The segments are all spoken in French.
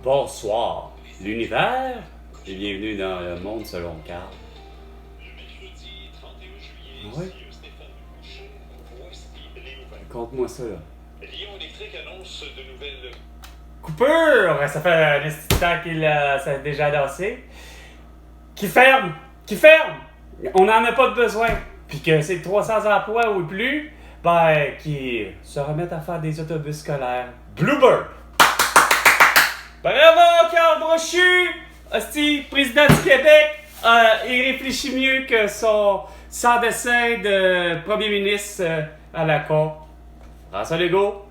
Bonsoir, l'univers, et bienvenue dans le monde selon Carl. Oui. Conte-moi ça, là. Lyon Électrique annonce de nouvelles... Coupure! Ça fait un petit temps qu'il s'est déjà annoncé. Qui ferme! On n'en a pas de besoin! Puis que c'est 300 emplois ou plus, ben, qui se remettent à faire des autobus scolaires. Bluebird! Bravo, Carl Brochu! Hostie, président du Québec, il réfléchit mieux que son sans-dessin de premier ministre à la con. François Legault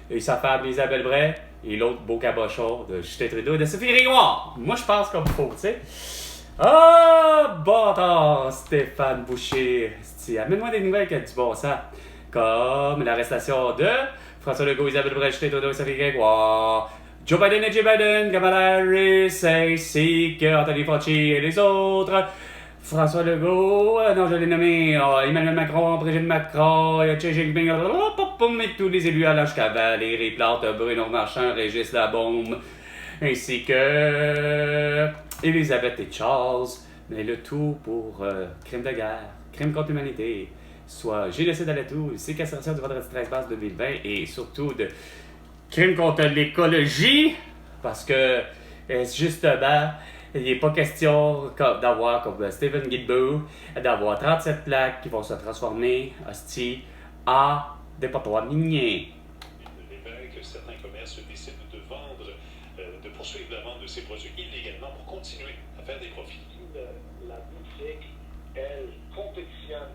et sa femme Isabelle Bray et l'autre beau cabochon de Justin Trudeau et de Sophie Grégoire. Moi, je pense comme faut, tu sais. Ah, bâtard, Stéphane Boucher. Amène-moi des nouvelles qui ont du bon sens. Comme l'arrestation de François Legault, Isabelle Bray, Justin Trudeau et Sophie Grégoire. Joe Biden et Joe Biden, Kamala Harris, ainsi que Anthony Fauci et les autres. François Legault, non, je l'ai nommé, Emmanuel Macron, Brigitte Macron, Xi Jinping, et tous les élus allant jusqu'à Valérie Plante, Bruno Marchand, Régis Labaume, ainsi que Elisabeth et Charles. Mais le tout pour crime de guerre, crime contre l'humanité, soit génocide à la toux, séquestration du vendredi 13 mars 2020 et surtout de crime contre l'écologie, parce que justement, il n'est pas question d'avoir, comme Stephen Guilbeault, d'avoir 37 plaques qui vont se transformer, en dépotoirs miniers. Il révèle que certains commerces décident de vendre, de poursuivre la vente de ces produits illégalement pour continuer à faire des profits. La boutique, elle, compétitionne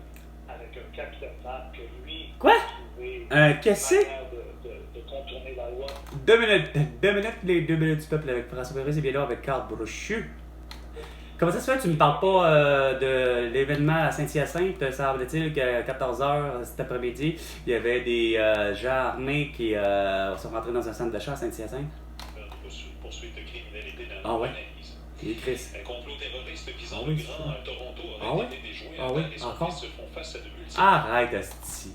avec un capitaine que lui... Quoi? Qu'est-ce que c'est? De contourner la loi. 2 minutes, les 2 minutes du peuple avec François Pérez et bien là avec Carl Brochu. Comment ça se fait que tu ne me parles pas de l'événement à Saint-Hyacinthe? Semble-t-il qu'à 14h cet après-midi, il y avait des gens armés qui sont rentrés dans un centre d'achat à Saint-Hyacinthe. Poursuite de criminalité dans Ah ouais? l'analyse. Et Chris. Un complot terroriste visant Ah oui, le Grand Toronto aurait ouais? été déjoué. Ah oui? Les Encore? se font face à de multiples... Arrête, asti.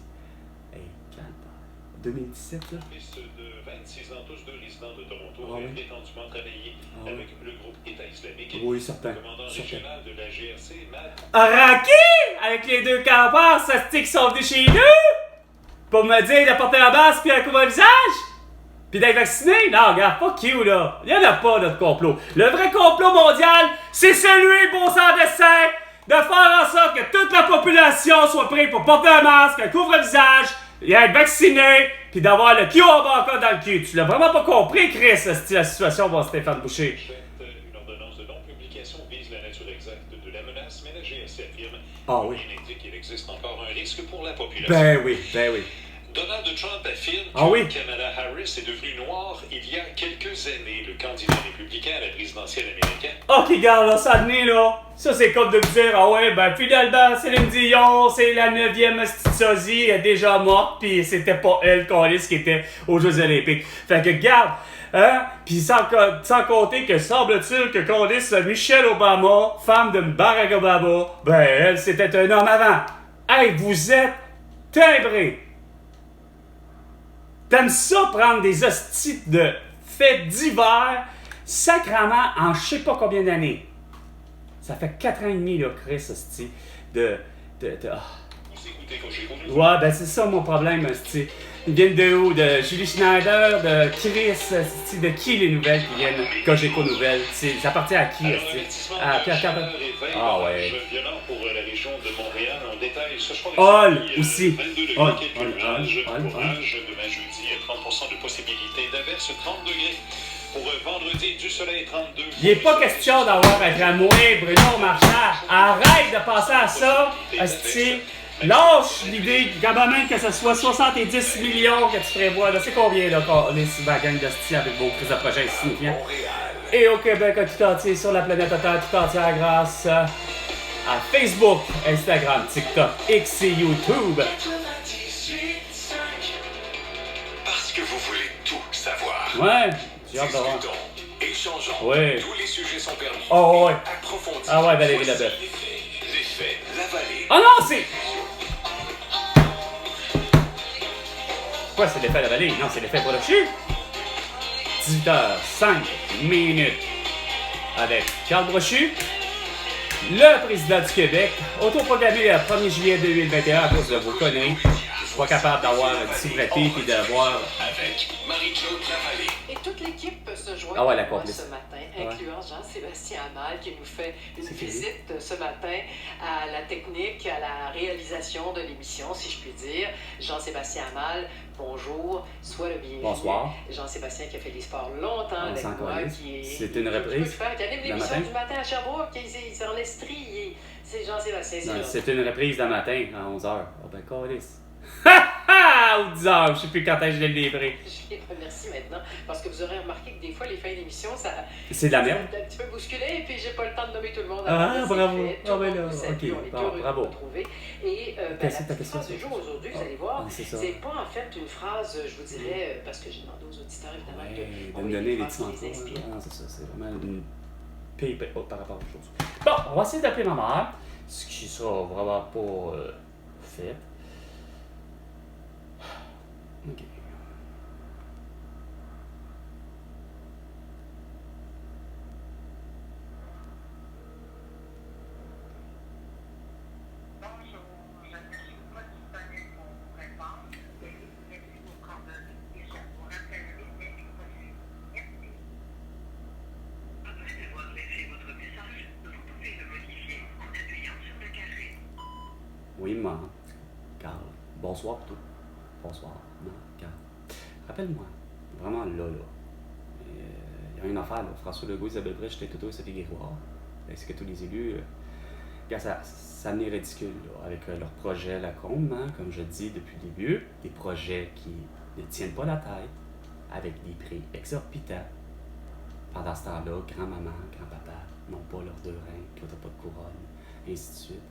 Hey, calme. 2017, là? de 26 ans, tous deux résidents de Toronto, Ah avaient oui? prétendument travaillé Ah avec le groupe État islamique. Oui, certain. Le commandant régional de la GRC, Matt... Araki! Avec les deux campeurs, ça se qui sont venus chez nous! Pour me dire de porter la masque puis un couvre-visage? Puis d'être vacciné? Non, regarde, fuck you, là. Il n'y en a pas, notre complot. Le vrai complot mondial, c'est celui, bon sang dessin, de faire en sorte que toute la population soit prête pour porter un masque, un couvre-visage, et être vacciné, puis d'avoir le cul en banca dans le cul. Tu l'as vraiment pas compris, Chris, la situation, bon Stéphane Boucher. Une ordonnance de non-publication vise la nature exacte de la menace, mais la GRC affirme qu'il indique qu'il existe encore un risque pour la population. Ben oui. Donald Trump affirme que Kamala Harris est devenue noire il y a quelques années. Le candidat républicain à la présidentielle américaine. Ok, garde, là, ça venait, là. Ça, c'est comme de me dire, ah ouais, ben finalement, Céline Dion, c'est la 9e sosie, elle est déjà morte, pis c'était pas elle, Callis, qui était aux Jeux Olympiques. Fait que, garde, hein, pis sans compter que semble-t-il que Callis, Michelle Obama, femme de Barack Obama, ben elle, c'était un homme avant. Hey, vous êtes timbrés. T'aimes ça prendre des hosties de faits divers sacrament en je sais pas combien d'années. Ça fait 4 ans et demi, là, Chris, hostie, Ouais, ben c'est ça mon problème, hostie. Ils viennent de où? De Julie Schneider, de Chris, hostie, de qui les nouvelles qui viennent? Cogeco Nouvelles. Ça appartient à qui, hostie? À Pierre Cardin. Ah ouais. Pour la région de Montréal, en détail, Hall aussi. Hall. Demain jeudi, 30% de possibilité d'averse, 30 degrés. Pour vendredi, du soleil, 32. Il n'est pas question d'avoir un tramway, Bruno Marchand. Arrête de penser à ça, hostie. Lâche l'idée, quand même que ce soit 70 millions que tu prévois. Là, c'est combien, là, les gang d'hostie avec vos crises de projets insignifiants? Et au Québec, tout entier, sur la planète tout entière, grâce à Facebook, Instagram, TikTok, X et YouTube. Parce que vous voulez tout savoir. Ouais, j'ai hâte de voir. Échangeons. Ouais. Tous les sujets sont permis. Oh, ouais. Approfondis. Ah ouais, Valérie Leboeuf. Les faits, la vallée. Oh non, c'est... Quoi, c'est l'effet de la vallée? Non, c'est l'effet Brochu. 18h05 avec Carl Brochu, le président du Québec, autoproclamé le 1er juillet 2021 à cause de vos conneries. Je suis pas capable d'avoir une souveraineté et d'avoir... Avec Marie-Jo Travalé. Et toute l'équipe se joint Ah ouais, la à moi complice. ce matin, incluant Jean-Sébastien Amal qui nous fait une C'est fini. visite ce matin à la technique, à la réalisation de l'émission, si je puis dire. Jean-Sébastien Amal, bonjour, sois le bienvenu. Bonsoir. Jean-Sébastien qui a fait des sports longtemps On avec s'en moi, calisse. qui est... C'est une qui reprise anime de l'émission matin? du matin à Sherbrooke, c'est en estrie, c'est Jean-Sébastien. Non, là. c'est une reprise de matin à 11h. Ah ben, calisse. Ha ha! Ou 10h, je sais plus quand est-ce que je l'ai livré. Je les remercie maintenant parce que vous aurez remarqué que des fois, les fins d'émission, ça. C'est de la merde. C'est un petit peu bousculé et puis j'ai pas le temps de nommer tout le monde. Ah, avant que bravo. c'est fait. Tout Ah, le ben monde là, vous salue, ok. on est Bon, heureux bravo. de vous retrouver. Et Quelle la c'est ta petite question, phrase du ça? jour aujourd'hui, vous allez voir, Ah, c'est ça. c'est pas en fait une phrase, je vous dirais, parce que j'ai demandé aux auditeurs évidemment Ouais, de de me donner les petits phrases qui les mentors. inspirent. Non, c'est ça, c'est vraiment une paye par rapport aux choses. Bon, on va essayer d'appeler ma mère, ce qui sera vraiment pas fait. Ok. Bonjour, je ne suis pas disponible pour vous répondre. Laissez vos coordonnées et je vous rappellerai dès que possible. Merci. Après avoir laissé votre message, vous pouvez le modifier en appuyant sur le carré. Oui, maman. Carl. Bonsoir, plutôt. Bonsoir. Non, Carl. Rappelle-moi. Vraiment là. Il y a une affaire, là. François Legault, Isabelle Brèche, Toto et Sophie Grégoire. Ainsi que tous les élus. Regarde, ça m'est ridicule, là, avec leur projet à la combe, hein, comme je dis depuis le début. Des projets qui ne tiennent pas la taille, avec des prix exorbitants. Pendant ce temps-là, grand-maman, grand-papa n'ont pas leurs 2 reins, qui n'ont pas de couronne, et ainsi de suite.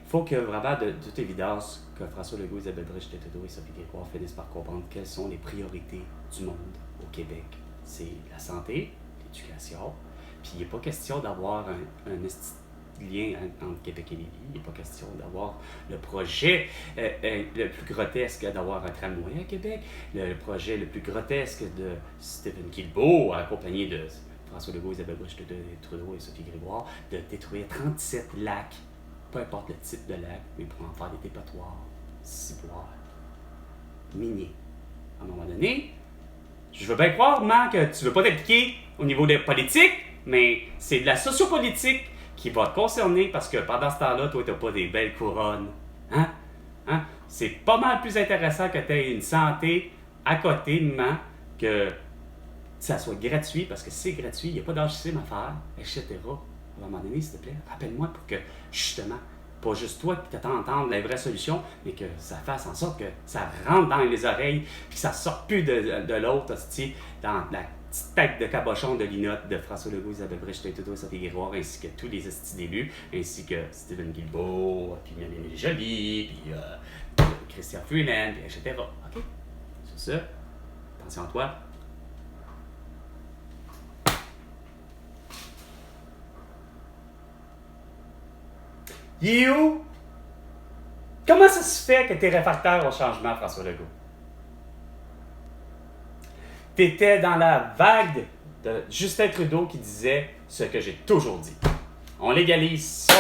Il faut que vraiment, de toute évidence, que François Legault, Isabelle Brèche, Tétédo et Sophie Grégoire finissent par comprendre quelles sont les priorités du monde au Québec. C'est la santé, l'éducation, puis il n'est pas question d'avoir un lien entre Québec et Lévis. Il n'est pas question d'avoir le projet le plus grotesque d'avoir un tramway à Québec, le projet le plus grotesque de Stephen Guilbeault, accompagné de François Legault, Isabelle Brèche, Trudeau et Sophie Grégoire, de détruire 37 lacs, peu importe le type de lac, mais pour en faire des dépotoirs, ciboires, miniers. À un moment donné, je veux bien croire, Marc, que tu veux pas t'impliquer au niveau des politiques, mais c'est de la sociopolitique qui va te concerner parce que pendant ce temps-là, toi, t'as pas des belles couronnes. Hein? C'est pas mal plus intéressant que tu aies une santé à côté, maman, que ça soit gratuit, parce que c'est gratuit, il n'y a pas d'âgissime à faire, etc. À un moment donné, s'il te plaît, rappelle-moi pour que, justement, pas juste toi qui t'attends à entendre la vraie solution, mais que ça fasse en sorte que ça rentre dans les oreilles, puis que ça sorte plus de l'autre, hostie, dans la petite tête de cabochon de Linotte, de François Legault, Isabelle Brèche, Tétédo et Sophie Grégoire, ainsi que tous les hosties d'élus, ainsi que Stephen Guilbeault, puis Mélanie Joly, puis Christian Freeland, puis etc. OK? Sur ça, attention à toi. You! Comment ça se fait que tu es réfractaire au changement, François Legault? Tu étais dans la vague de Justin Trudeau qui disait ce que j'ai toujours dit. On légalise ça.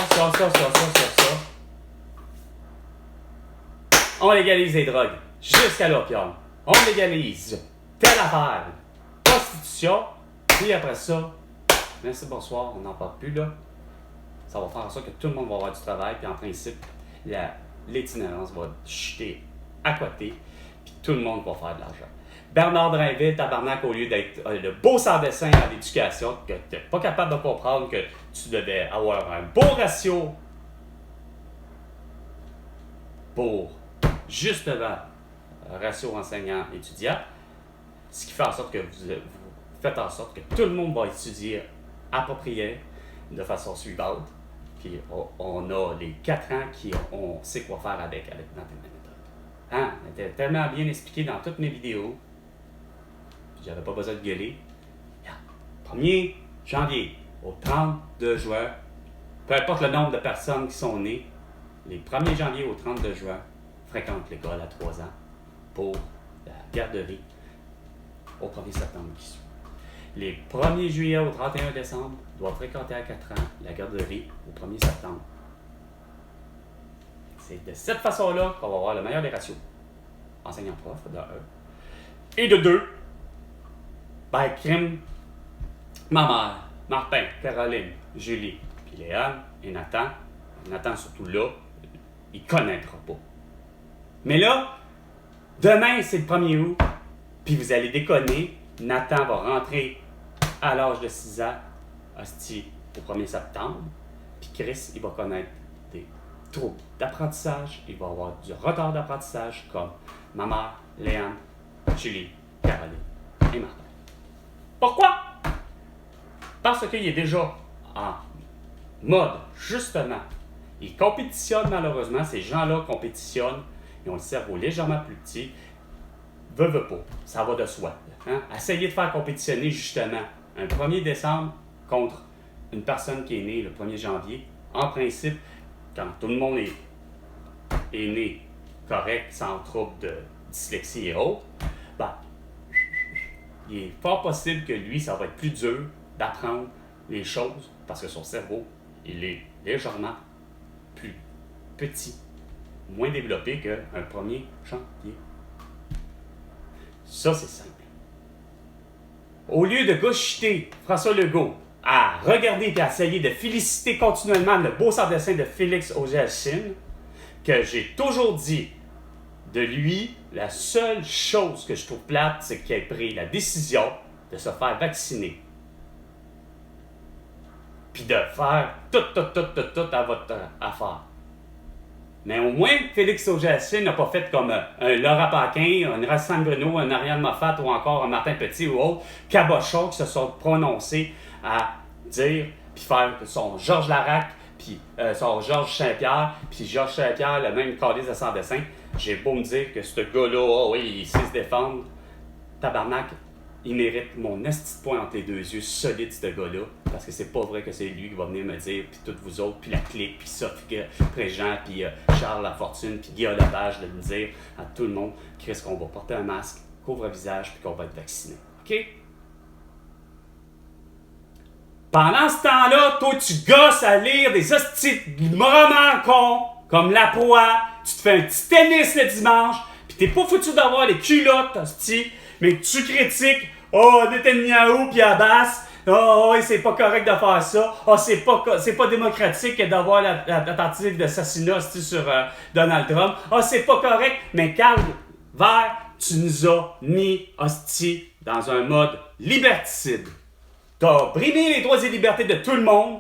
On légalise les drogues jusqu'à l'opium. On légalise telle affaire, prostitution, puis après ça, merci, bonsoir, on n'en parle plus là. Ça va faire en sorte que tout le monde va avoir du travail, puis en principe, l'itinérance va chuter à côté, puis tout le monde va faire de l'argent. Bernard Drainville, tabarnak, au lieu d'être le beau sans-dessin à l'éducation, que tu n'es pas capable de comprendre que tu devais avoir un beau ratio pour, justement, ratio enseignant-étudiant, ce qui fait en sorte que vous faites en sorte que tout le monde va étudier approprié de façon suivante. Puis on a les 4 ans on sait quoi faire avec notre méthode. Hein? C'était tellement bien expliqué dans toutes mes vidéos. Puis j'avais pas besoin de gueuler. 1er janvier au 32 juin, peu importe le nombre de personnes qui sont nées, les 1er janvier au 32 juin fréquentent l'école à 3 ans pour la garderie au 1er septembre qui suit. les 1er juillet au 31 décembre doivent fréquenter à 4 ans la garderie au 1er septembre. C'est de cette façon-là qu'on va avoir le meilleur des ratios. Enseignant-prof, de 1. Et de 2, ben, crime, ma mère, Martin, Caroline, Julie, puis Léane et Nathan. Nathan, surtout là, il ne connaîtra pas. Mais là, demain, c'est le 1er août, puis vous allez déconner. Nathan va rentrer à l'âge de 6 ans, hostie, au 1er septembre, puis Chris, il va connaître des troubles d'apprentissage, il va avoir du retard d'apprentissage, comme ma mère, Léane, Julie, Caroline et Martin. Pourquoi? Parce qu'il est déjà en mode, justement, ils compétitionnent malheureusement, ces gens-là compétitionnent, ils ont le cerveau légèrement plus petit, veut pas, ça va de soi. Hein? Essayez de faire compétitionner justement un 1er décembre contre une personne qui est née le 1er janvier. En principe, quand tout le monde est né correct, sans trouble de dyslexie et autres, ben, il est fort possible que lui, ça va être plus dur d'apprendre les choses parce que son cerveau, il est légèrement plus petit, moins développé qu'un 1er janvier. Ça, c'est simple. Au lieu de gauchiter François Legault à regarder et à essayer de féliciter continuellement le beau sans dessin de Félix Auger-Aliassime, que j'ai toujours dit de lui, la seule chose que je trouve plate, c'est qu'il ait pris la décision de se faire vacciner. Puis de faire tout à votre affaire. Mais au moins, Félix Auger-Aliassime n'a pas fait comme un Laura Paquin, un Racine Bruno, un Ariane Moffat ou encore un Martin Petit ou autre, cabochons qui se sont prononcés à dire, puis faire son Georges Larac, puis son Georges Saint-Pierre, puis Georges Saint-Pierre, le même calice de sans dessin. J'ai beau me dire que ce gars-là, oh oui, il sait se défendre. Tabarnak, il mérite mon esti de poing entre les deux yeux, solide, ce gars-là. Parce que c'est pas vrai que c'est lui qui va venir me dire, puis toutes vous autres, puis la clique, puis Sophie Préjean, puis Charles Lafortune, puis Guillaume Lepage, de me dire à tout le monde, Chris, qu'on va porter un masque, couvre-visage, puis qu'on va être vacciné. OK? Pendant ce temps-là, toi, tu gosses à lire des hosties de romans cons, comme La Proie, tu te fais un petit tennis le dimanche, pis t'es pas foutu d'avoir les culottes, hostie, mais tu critiques, oh, Netanyahu pis Abbas, oh, c'est pas correct de faire ça, oh, c'est pas démocratique d'avoir la tentative d'assassinat, hostie, sur Donald Trump, oh, c'est pas correct, mais calme, vert, tu nous as mis, hostie, dans un mode liberticide. T'as brimé les droits et libertés de tout le monde.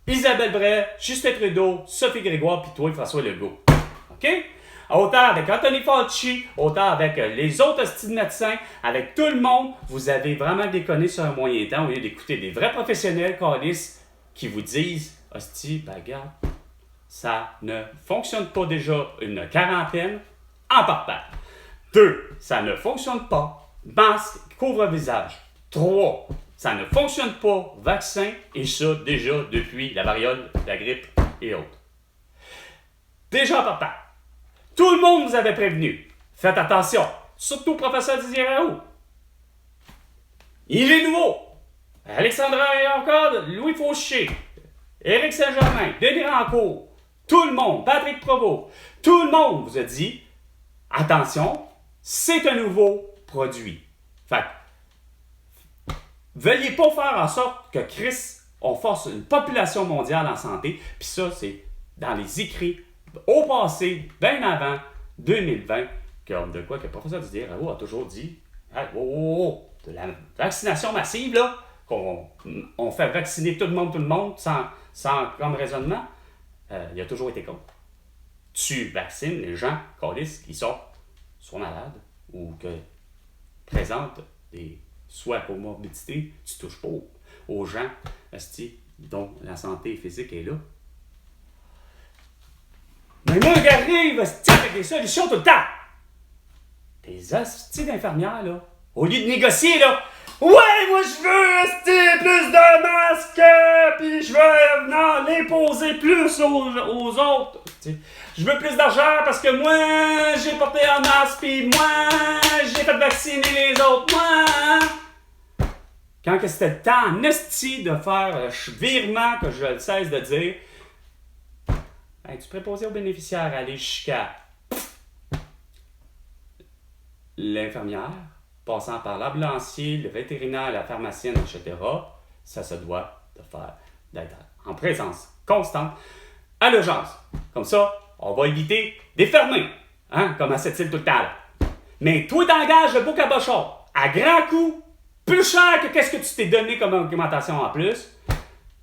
Isabelle Bray, Justin Trudeau, Sophie Grégoire, puis toi, François Legault. OK? Autant avec Anthony Fauci, autant avec les autres hosties de médecins, avec tout le monde, vous avez vraiment déconné sur un moyen temps au lieu d'écouter des vrais professionnels calices qui vous disent, hostie, ben regarde, ça ne fonctionne pas déjà une quarantaine en partant. 2, ça ne fonctionne pas. Masque, couvre-visage. 3, ça ne fonctionne pas, vaccin, et ça déjà depuis la variole, la grippe et autres. Déjà en partant, tout le monde vous avait prévenu. Faites attention, surtout le professeur Didier Raoult. Il est nouveau. Alexandra Encore, Louis Fauché, Éric Saint-Germain, Denis Rancourt, tout le monde, Patrick Provost, tout le monde vous a dit, attention, c'est un nouveau produit. Fait veuillez pas faire en sorte que Chris, on force une population mondiale en santé, puis ça, c'est dans les écrits au passé, bien avant 2020, comme de quoi que le professeur Didier Raoult a toujours dit, hey, de la vaccination massive, là, qu'on fait vacciner tout le monde, sans comme raisonnement, il a toujours été contre. Tu vaccines les gens, qui sont soit malades ou que présentent des soit comorbidité, tu touches pas aux gens dont la santé physique est là. Mais moi, j'arrive avec des solutions tout le temps. Des hosties d'infirmières, là, au lieu de négocier, là, ouais, moi je veux plus de masques, puis je veux l'imposer plus aux autres. Je veux plus d'argent parce que moi, j'ai porté un masque, puis moi, j'ai fait vacciner les autres, moi. quand que c'était le temps en esti de faire le virement que je le cesse de dire, ben, du préposé aux bénéficiaires aller jusqu'à l'infirmière, passant par l'ambulancier, le vétérinaire, la pharmacienne, etc., ça se doit de faire d'être en présence constante à l'urgence. Comme ça, on va éviter des fermés, hein, comme à cette île tout le temps. Là. Mais toi, t'engages le beau cabochon à grand coup, plus cher que qu'est-ce que tu t'es donné comme augmentation en plus.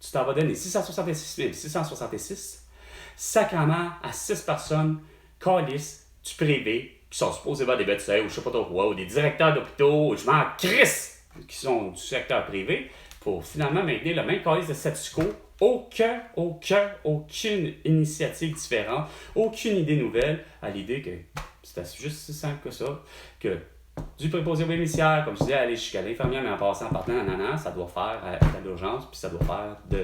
Tu t'en vas donner 666 666 sacrement à 6 personnes, calices, du privé, qui sont supposés avoir des médecins ou je sais pas trop quoi, ou des directeurs d'hôpitaux, ou je m'en crisse, qui sont du secteur privé, pour finalement maintenir le même calice de statu quo. Aucune initiative différente, aucune idée nouvelle à l'idée que c'est juste si simple que ça, que du préposé aux bénéficiaires, comme je disais, aller jusqu'à l'infirmière, mais en passant par nanana, ça doit faire à l'urgence, puis ça doit faire du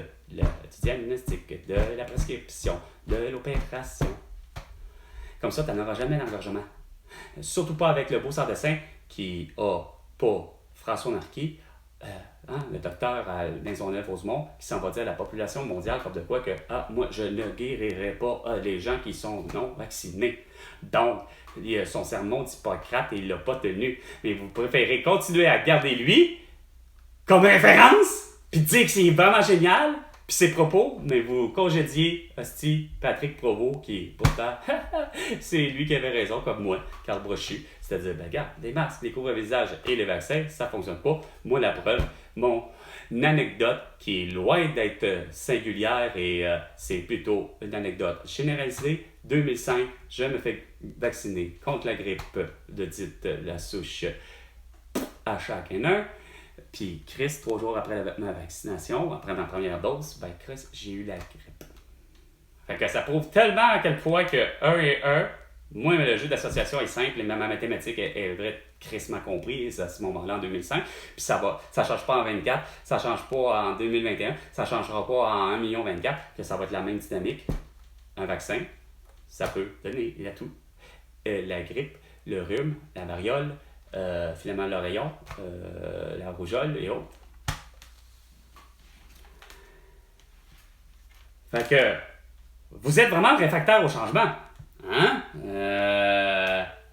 diagnostic, de la prescription, de l'opération. Comme ça, tu n'en auras jamais d'engorgement. Surtout pas avec le beau sans dessin qui a pas François Marquis, le docteur à Maisonneuve-Rosemont, qui s'en va dire à la population mondiale comme de quoi que moi, je ne guérirai pas les gens qui sont non vaccinés. Donc, son sermon d'Hippocrate, il ne l'a pas tenu. Mais vous préférez continuer à garder lui comme référence, puis dire que c'est vraiment génial, puis ses propos, mais vous congédiez Patrick Provost, qui pourtant, c'est lui qui avait raison, comme moi, Carl Brochu. C'est-à-dire, regarde, les masques, les couvre-visage et les vaccins, ça ne fonctionne pas. Moi, la preuve, mon anecdote, qui est loin d'être singulière et c'est plutôt une anecdote généralisée. 2005, je me fais vacciner contre la grippe de dite la souche H1N1. Puis, Chris, 3 jours après ma vaccination, après ma première dose, ben Chris, j'ai eu la grippe. Fait que ça prouve tellement à quel point que 1 et 1, moi, le jeu d'association est simple et même ma mathématique est vrai crissement comprise à ce moment-là en 2005. Puis ça change pas en 24, ça change pas en 2021, ça changera pas en 1 million 24, que ça va être la même dynamique. Un vaccin, ça peut donner il y a tout. La grippe, le rhume, la variole, finalement l'oreillon, la rougeole et autres. Fait que vous êtes vraiment réfractaire au changement. Hein?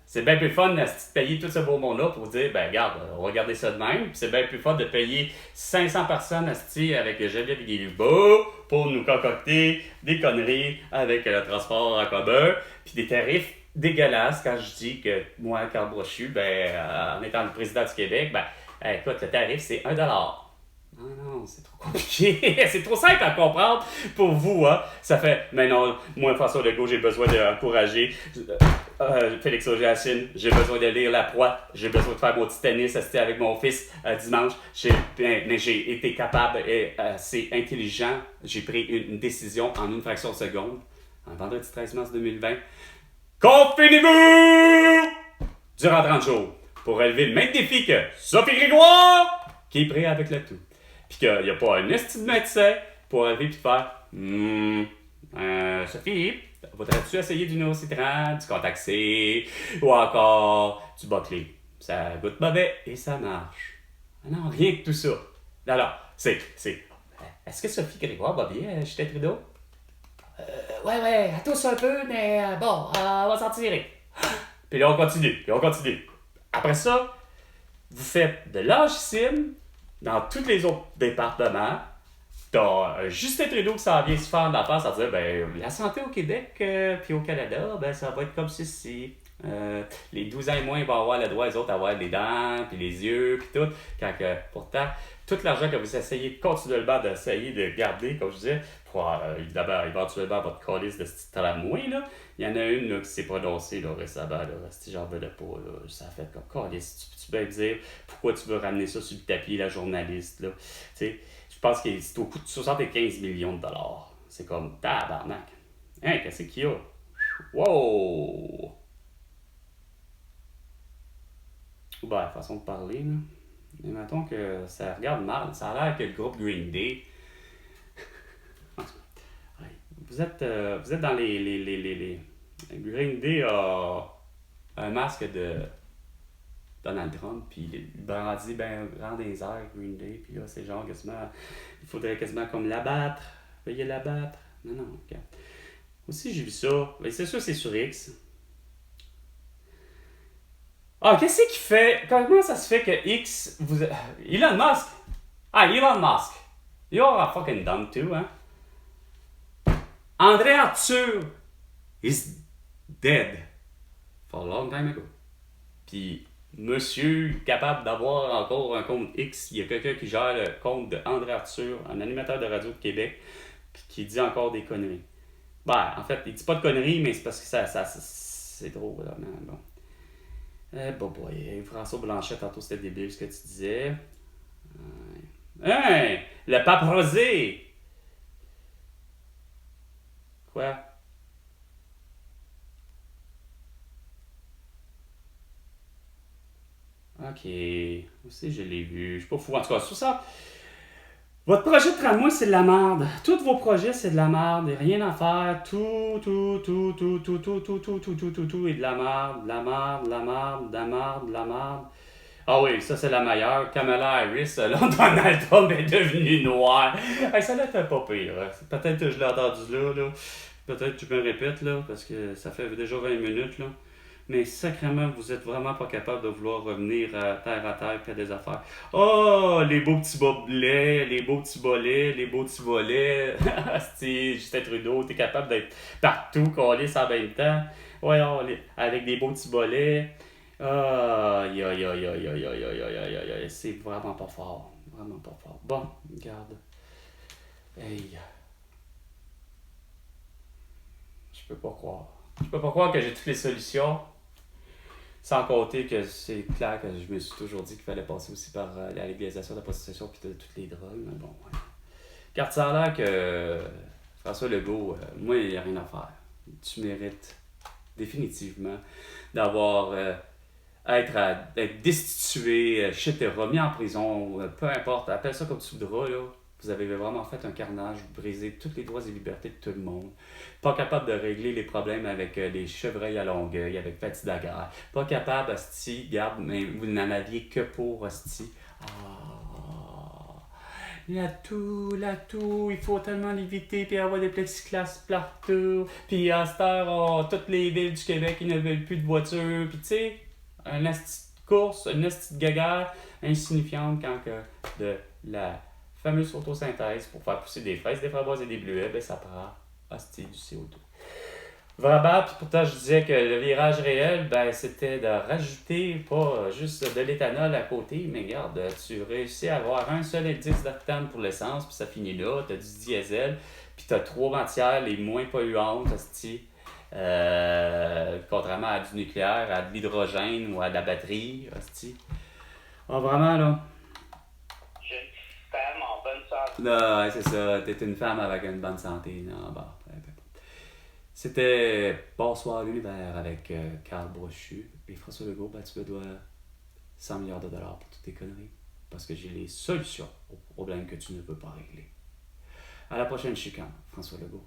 C'est bien plus fun de payer tout ce beau monde-là pour dire, ben regarde, on va regarder ça de même. Puis c'est bien plus fun de payer 500 personnes avec Geneviève Guilbeault pour nous concocter des conneries avec le transport en commun. Puis des tarifs dégueulasses quand je dis que moi, Carl Brochu, en étant le président du Québec, écoute, le tarif c'est 1$. Non, c'est trop compliqué. C'est trop simple à comprendre pour vous, hein. Ça fait, mais non, moi, François Legault, j'ai besoin d'encourager Félix Auger-Aliassime, j'ai besoin de lire La Proie, j'ai besoin de faire mon petit tennis avec mon fils dimanche. Mais j'ai été capable et assez intelligent. J'ai pris une décision en une fraction de seconde, en vendredi 13 mars 2020. Confinez-vous durant 30 jours pour relever le même défi que Sophie Grégoire, qui est prêt avec le tout. Puis qu'il n'y a pas un esti de médecin pour arriver et faire Sophie, voudrais-tu essayer du Neurocitran, du Contaxé ou encore du Buckley? Ça goûte mauvais et ça marche. Non, rien que tout ça. Alors, est-ce que Sophie Grégoire va bien, Justin Trudeau? Ouais, elle tousse un peu, mais bon, on va s'en tirer. Puis là, on continue. Après ça, vous faites de l'âgissime dans tous les autres départements. T'as Justin Trudeau qui s'en vient se faire en face à dire, la santé au Québec puis au Canada, ça va être comme ceci. Les 12 ans et moins, ils vont avoir le droit, les autres, d'avoir les dents, puis les yeux, puis tout. Quand pourtant, tout l'argent que vous essayez continuellement d'essayer de garder, comme je disais, pour évidemment, éventuellement, votre calice de ce tramway, là, il y en a une là, qui s'est prononcée là, récemment, là, si j'en venais pas, là, ça a fait comme calice. Tu peux me dire pourquoi tu veux ramener ça sur le tapis, la journaliste, là. Tu sais, je pense que c'est au coût de 75 millions de dollars. C'est comme tabarnak. Hein, qu'est-ce qu'il y a? Wow! Façon de parler, là. Mais mettons que ça regarde mal. Ça a l'air que le groupe Green Day. Vous êtes dans les. Green Day a un masque de Donald Trump, puis il brandit ben grand des airs, Green Day, puis là, c'est genre quasiment, il faudrait quasiment comme l'abattre, veuillez l'abattre. Non, ok. Aussi, j'ai vu ça, mais c'est sûr, c'est sur X. Ah, qu'est-ce qu'il fait? Comment ça se fait que X, Elon Musk? Ah, Elon Musk. You're a fucking dumb too, hein? André Arthur is dead for a long time ago. Puis, monsieur capable d'avoir encore un compte X, il y a quelqu'un qui gère le compte de André Arthur, un animateur de radio de Québec, puis qui dit encore des conneries. Ben, en fait, il dit pas de conneries, mais c'est parce que c'est drôle, là, bon. Bon boy, François Blanchet, tantôt c'était débile ce que tu disais. Hein, le pape rosé! Quoi? Ok, aussi je l'ai vu, je suis pas fou. En tout cas, sur ça, votre projet de tramway, c'est de la merde. Tous vos projets, c'est de la merde. Et rien à faire. Tout est de la merde. De la merde, de la merde, de la merde, de la merde. Ah oui, ça c'est la meilleure. Kamala Harris, là, Donald Trump est devenu noir. Hey, ça l'était pas pire. Peut-être que je l'ai entendu là. Peut-être que je me répète là, parce que ça fait déjà 20 minutes là. Mais sacrément, vous êtes vraiment pas capable de vouloir revenir à terre puis à des affaires. Oh, les beaux petits bolets, les beaux petits bolets, les beaux petits volets. Asti, Justin Trudeau, t'es capable d'être partout, collé en même temps. Ouais, avec des beaux petits bolets. Aïe, aïe, aïe, aïe, aïe, aïe, aïe, aïe, aïe, aïe, c'est vraiment pas fort. Vraiment pas fort. Bon, regarde. Hey. Je peux pas croire. Je peux pas croire que j'ai toutes les solutions. Sans compter que c'est clair que je me suis toujours dit qu'il fallait passer aussi par la légalisation de la prostitution et de toutes les drogues. Mais bon, ouais. Car ça a l'air que François Legault, moi, il n'y a rien à faire. Tu mérites définitivement d'avoir être destitué, etc., mis en prison, peu importe, appelle ça comme tu voudras, là. Vous avez vraiment fait un carnage, vous brisez tous les droits et libertés de tout le monde. Pas capable de régler les problèmes avec les chevreuils à Longueuil, avec Fatih Daguerre. Pas capable, hostie, garde, mais vous n'en aviez que pour hostie. La toux, il faut tellement l'éviter, puis avoir des plexiglas partout. Puis à cette heure, toutes les villes du Québec, ils ne veulent plus de voitures. Puis tu sais, un asti de course, une asti de gaguerre insignifiante quand que de la fameuse photosynthèse pour faire pousser des fraises, des framboises et des bleuets, ben ça prend hostie du CO2. Vraiment, puis pourtant je disais que le virage réel, ben c'était de rajouter pas juste de l'éthanol à côté, mais regarde, tu réussis à avoir un seul indice d'octane pour l'essence, puis ça finit là, t'as du diesel, puis t'as 3 matières les moins polluantes, hostie. Contrairement à du nucléaire, à de l'hydrogène ou à de la batterie, hostie. Ah, vraiment là. Femme en bonne santé. Non, c'est ça, t'es une femme avec une bonne santé. Non, bon. C'était Bonsoir l'univers avec Carl Brochu et François Legault. Ben, tu me dois 100 milliards de dollars pour toutes tes conneries. Parce que j'ai les solutions aux problèmes que tu ne peux pas régler. À la prochaine chicane, François Legault.